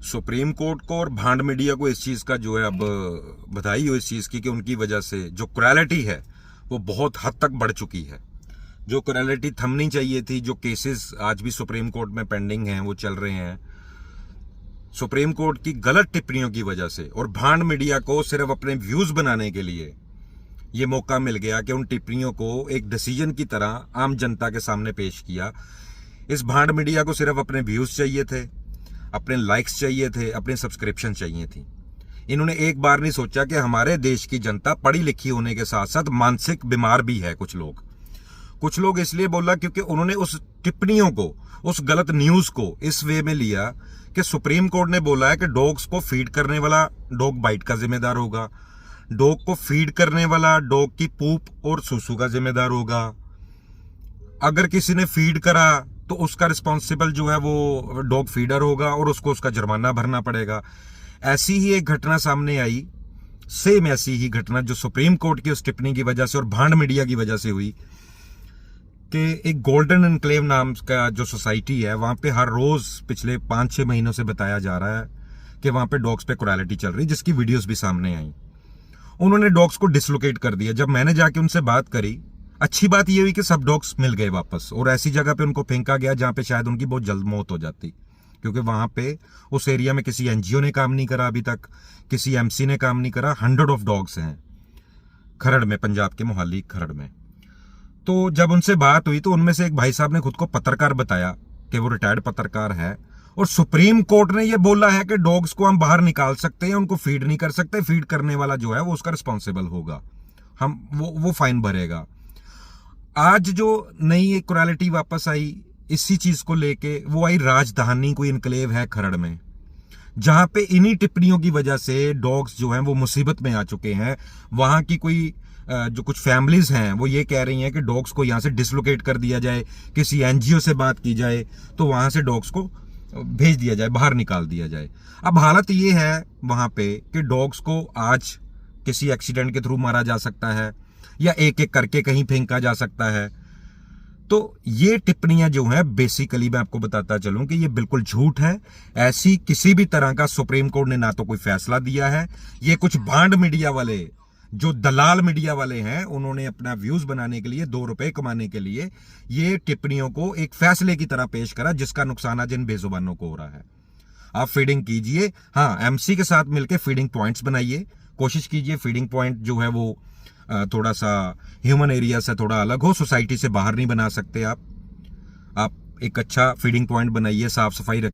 Supreme court को और भांड मीडिया को इस चीज का जो है अब बधाई हो इस चीज की कि उनकी वजह से जो क्रुएलिटी है वो बहुत हद तक बढ़ चुकी है। जो क्रुएलिटी थमनी चाहिए थी, जो केसेस आज भी सुप्रीम कोर्ट में पेंडिंग हैं वो चल रहे हैं सुप्रीम कोर्ट की गलत टिप्पणियों की वजह से, और भांड मीडिया को सिर्फ अपने व्यूज बनाने के लिए ये मौका मिल गया कि उन टिप्पणियों को एक डिसीजन की तरह आम जनता के सामने पेश किया। इस भांड मीडिया को सिर्फ अपने व्यूज चाहिए थे, अपने लाइक्स चाहिए थे, अपने सब्सक्रिप्शन चाहिए थी। इन्होंने एक बार नहीं सोचा कि हमारे देश की जनता पढ़ी लिखी होने के साथ साथ मानसिक बीमार भी है। कुछ लोग इसलिए बोला क्योंकि उन्होंने उस टिप्पणियों को, उस गलत न्यूज को इस वे में लिया कि सुप्रीम कोर्ट ने बोला है कि डॉग्स को फीड करने वाला डॉग बाइट का जिम्मेदार होगा, डॉग को फीड करने वाला डॉग की पूप और सुसु का जिम्मेदार होगा, अगर किसी ने फीड करा तो उसका रिस्पॉन्सिबल जो है वो डॉग फीडर होगा और उसको उसका जुर्माना भरना पड़ेगा। ऐसी ही एक घटना सामने आई, सेम ऐसी ही घटना जो सुप्रीम कोर्ट की उस टिप्पणी की वजह से और भांड मीडिया की वजह से हुई कि एक गोल्डन एनक्लेव नाम का जो सोसाइटी है, वहां पे हर रोज पिछले 5-6 महीनों से बताया जा रहा है कि वहां पे डॉग्स पे क्रुएलिटी चल रही, जिसकी वीडियोस भी सामने आई। उन्होंने डॉग्स को डिसलोकेट कर दिया। जब मैंने जाके उनसे बात करी, अच्छी बात यह हुई कि सब डॉग्स मिल गए वापस, और ऐसी जगह पे उनको फेंका गया जहां पे शायद उनकी बहुत जल्द मौत हो जाती, क्योंकि वहां पे उस एरिया में किसी एनजीओ ने काम नहीं करा अभी तक, किसी एमसी ने काम नहीं करा। 100 ऑफ डॉग्स हैं खरड़ में, पंजाब के मोहाली खरड़ में। तो जब उनसे बात हुई तो उनमें से एक भाई साहब ने खुद को पत्रकार बताया कि वो रिटायर्ड पत्रकार है, और सुप्रीम कोर्ट ने ये बोला है कि डॉग्स को हम बाहर निकाल सकते हैं, उनको फीड नहीं कर सकते, फीड करने वाला जो है वो उसका रिस्पॉन्सिबल होगा, हम वो फाइन भरेगा। आज जो नई एक क्रुएलिटी वापस आई इसी चीज को लेके, वो आई राजधानी कोई इनक्लेव है खरड़ में, जहां पे इन्हीं टिप्पणियों की वजह से डॉग्स जो हैं वो मुसीबत में आ चुके हैं। वहां की कोई जो कुछ फैमिलीज हैं वो ये कह रही हैं कि डॉग्स को यहां से डिसलोकेट कर दिया जाए, किसी एनजीओ से बात की जाए तो वहां से डॉग्स को भेज दिया जाए, बाहर निकाल दिया जाए। अब हालत ये है वहां पे कि डॉग्स को आज किसी एक्सीडेंट के थ्रू मारा जा सकता है या एक एक करके कहीं फेंका जा सकता है। तो ये टिप्पणियां जो हैं बेसिकली मैं आपको बताता चलूं कि ये बिल्कुल झूठ है। ऐसी किसी भी तरह का सुप्रीम कोर्ट ने ना तो कोई फैसला दिया है। ये कुछ भांड मीडिया वाले, जो दलाल मीडिया वाले हैं, उन्होंने अपना व्यूज बनाने के लिए, 2 रुपए कमाने के लिए ये टिप्पणियों को एक फैसले की तरह पेश करा, जिसका नुकसान आज इन बेजुबानों को हो रहा है। आप फीडिंग कीजिए, हाँ एमसी के साथ मिलकर फीडिंग पॉइंट्स बनाइए, कोशिश कीजिए फीडिंग पॉइंट जो है वो थोड़ा सा ह्यूमन एरिया से थोड़ा अलग हो, सोसाइटी से बाहर नहीं बना सकते आप एक अच्छा फीडिंग पॉइंट बनाइए, साफ सफाई रखिए।